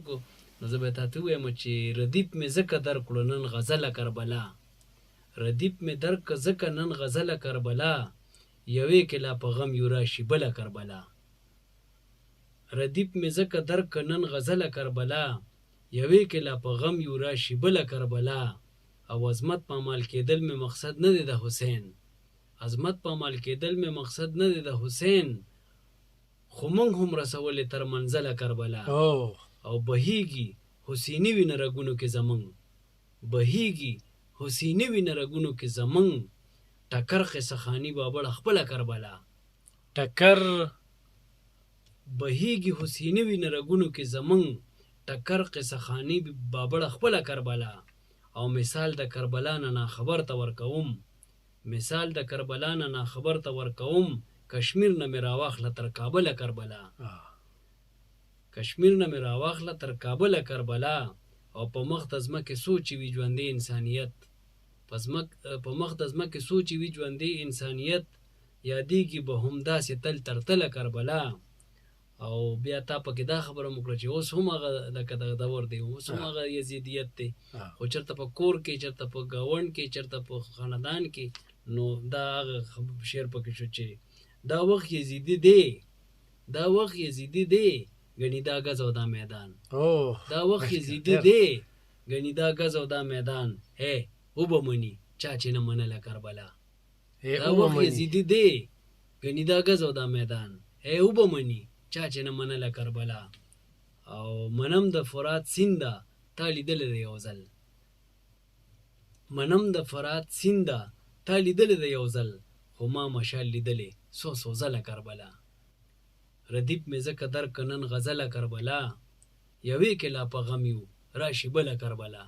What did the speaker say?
وکړو نو زه به تا ته ووایم چې ردیف مې ځکه درکړو نن غزله کربلا ردیف مې درکړه ځکه نن غزله کربلا یوې کې لا په غم یو راشي بله کربلا ردیف مې ځکه درکړه نن غزله کربلا یوې کې لا په غم یو راشي بله کربلا او عظمت پامال کېدل مې مقصد نه دی د حسین عظمت پامال کېدل مې مقصد نه دی د حسین خو موږ هم رسولې تر منزله کربلا او بهیږي حسیني وینه رګونو کې زمونږ بهیږي حسیني وینه رګونو کې زمونږ ټکر قصه خاني بابړه خپله کربلا ټکر بهیږي حسیني وینه رګونو کې زمونږ ټکر قصه خاني بابړه خپله کربلا او مثال د کربلا نه ناخبر ته ورکوم مثال د کربلا نه ناخبر ته ورکوم کشمیر نه مې راواخله تر کابله کربلا کشمیر نه مې راواخله تر کابله کربلا او په مخ د ځمکې سوچې وي ژوندی انسانیت په مخ د ځمکې سوچې وي ژوندی انسانیت یادېږي به همداسې تل تر تله کربلا او بیا تا پکې دا خبره مو کړه چې اوس هم هغه لکه دغه دور دی اوس هم هغه یزیدیت دی خو چېرته په کور کې چېرته په ګاونډ کې چېرته په خاندان کې نو دا هغه شعر پکې شو چې دا وخت یزیدي دی دا وخت یزیدي دی ګنې دا ګز او دا میدان دا وخت یزیدي دی ګنې دا ګز او دا میدان هی وبه مني چا چې نه منله کربلا دا وخت یزیدي دی ګنې دا ګز او دا میدان هی وبه مني چا چې نه منله کربلا او منم د فرات سینده تا لیدلی د یو ځل منم د فرات سینده تا لیدلی د یو ځل خو ما مشال لیدلی څو ځله کربلا ردیف مې ځکه درکړه نن غزله کربلا یوې کې لا په غم یو راشي بله کربلا